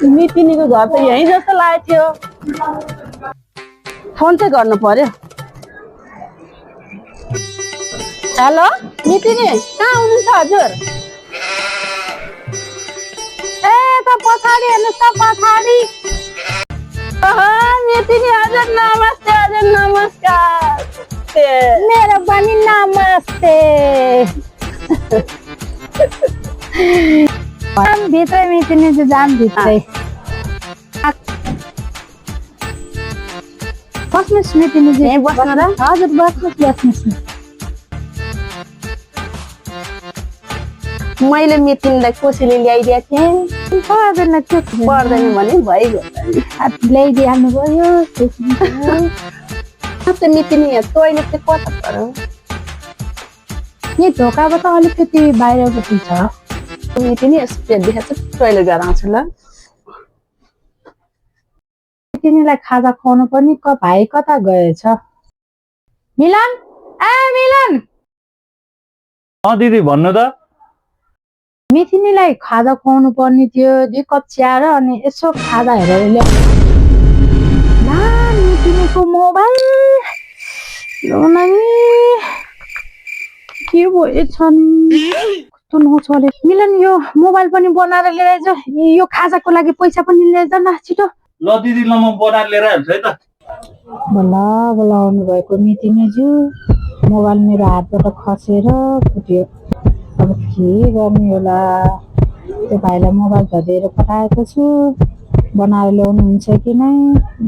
मितिनीको घर त यहीँ जस्तो लागेको थियो। फोन चाहिँ गर्नु पर्यो। हेलो मितिनी, कहाँ हुनुहुन्छ हजुर? ए त पछाडि हेर्नुहोस् त, पछाडि। मितिनी हजुर नमस्ते, हजुर नमस्कार। मेरो पनि नमस्ते। भित्रै मितिनी चाहिँ जाम भित्रै। बस्नुहोस् मितिनीजी। यहीँ बस्नु र? हजुर बस्नुहोस्। मैले मितिनीलाई कोसेली ल्याइदिएको थिएँ, पर्दैन भने भइगयो। ल्याइदिइहाल्नु भयो। मितिनी टोइलेट चाहिँ कता पर्यो? यही ढोकाबाट अलिकति बाहिरपट्टि छ। मितिनी यसो देखाएको छ, टोइलेट गएर आउँछु ल। मितिनीलाई खाजा खुवाउनु पनि भाइ कता गएछ? मिलन, ए मिलन। दिदी भन्नु त। मितिनीलाई खाजा खुवाउनु पर्ने थियो, 2 कप चिया र अनि यसो खाजा हेरेर ल्याऊ। मितिनीको मोबाइल के भएछ नि? कस्तो नचले। मिलन यो मोबाइल पनि बनाएर लिएर आइज। यो खाजाको लागि पैसा पनि लिएर जा न छिटो। ल दिदी, ल म बनाएर लिएर आउँछु है त। बल्ल आउनु भएको मितिनीज्यू। मोबाइल मेरो हातबाट खसेर फुट्यो। अब के गर्ने होला? त्यो भाइलाई मोबाइल धदेर पठाएको छु, बनाएर ल्याउनुहुन्छ कि नै?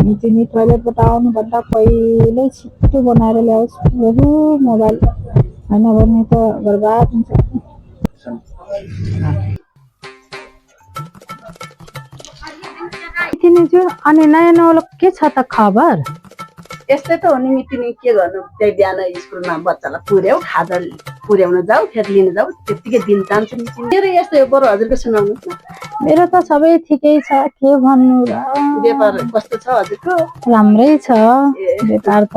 मितिनी टोइलेटबाट आउनुभन्दा पहिल्यै छिटो बनाएर ल्याओस् मोबाइल, होइन भने त बर्बाद हुन्छ। मितिनीज्यू, अनि नयाँ नौलो के छ त खबर? यस्तै त हो नि मितिनी, के गर्नु? त्यही बिहान स्कुलमा बच्चालाई पुर्याऊ, खाजा पुर्याउन जाऊ, फेरि लिन जाऊ, त्यतिकै दिन जान्छ मितिनी। मेरो यस्तै हो, बरु हजुरको सुनाउनुहोस् न। मेरो त सबै ठिकै छ, के भन्नु र। व्यापार कस्तो छ हजुरको? राम्रै छ व्यापार त।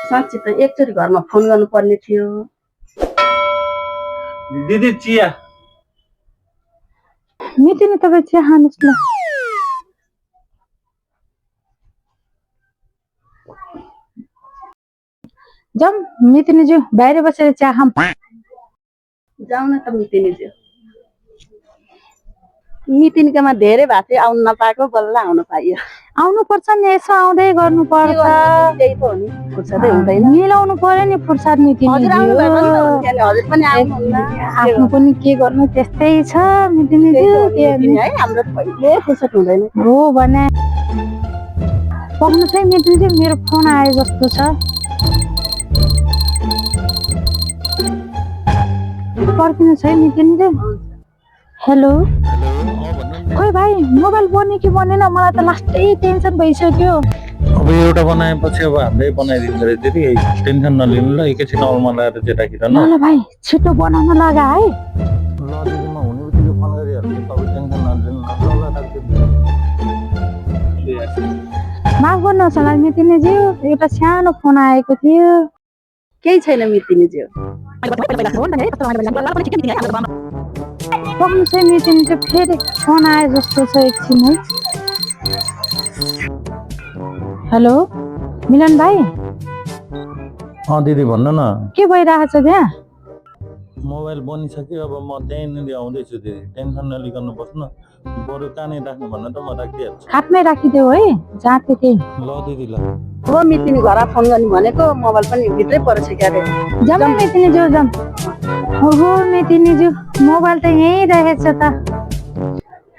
साँच्ची त एकचोटि घरमा फोन गर्नु पर्ने थियो। दिदी चिया। मितिनी तपाईँ चिया खानुहोस् न। जाउँ मितिनीज्यू, बाहिर बसेर चिया खाऊँ। जाउँ न त मितिनीज्यू। मितिनीकोमा धेरै भएको थियो, आउनु नपाएको, बल्ल आउनु पाइयो। आउनु पर्छ नि, यसो आउँदै गर्नु पर्छ। त्यही त हो नि, फुर्सदै हुँदैन। मिलाउनु पर्यो नि फुर्सद मितिनीज्यू। हजुर पनि आउनुहुन्न। आफ्नो पनि के गर्नु, त्यस्तै छ मितिनीज्यू। है हाम्रो कहिले फुर्सद हुँदैन। हो भने पक्नु चाहिँ मितिनीज्यू, मेरो फोन आए जस्तो छ। पर्खिनु छ है मितिनीज्यू। हेलो। खोइ भाइ, मोबाइल बन्यो कि बनेन, मलाई त लास्टै टेन्सन भइसक्यो। अब एउटा बनाएपछि अब हाम्रै बनाइदिन्छ रे दिदी, टेन्सन नलिनु ल। एकैछिन अलमा लगाएर चाहिँ राखिरहनु। ल भाइ, छिटो बनाउन लगा है। ल दिदी, म हुने बित्तिकै फोन गरिहाल्छु, तपाईँ टेन्सन नलिनु। माफ गर्नुहोस् होला मितिनीज्यू, एउटा सानो फोन आएको थियो। केही छैन मितिनीज्यू। पक्नु चाहिँ मितिनीज्यू, फेरि फोन आए जस्तो छ, एकछिन है। हेलो मिलन भाइ। दिदी भन्नु न। के भइरहेछ त्यहाँ? मोबाइल बनिसक्यो, अब म त्यहीँनिर आउँदैछु दिदी, टेन्सन नलिकनु बस्नु। बरु कहाँनिर राख्नु भन्नु त, म राखिदिइहाल्छु। खाटमै राखिदेऊ है, जहाँ त्यही। ल दिदी, ल। हो मितिनी घर फोन गर्ने भनेको, मोबाइल पनि भित्रै परेछ क्यारे। जाम मितिनीज्यू, जाम। हो मितिनीज्यू, मोबाइल त यहीँ रहेछ त।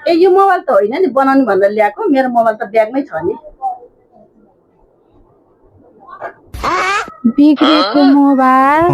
ए यो मोबाइल त होइन नि बनाउनु भनेर ल्याएको, मेरो मोबाइल त ब्यागमै छ नि। बिग्रेको मोबाइल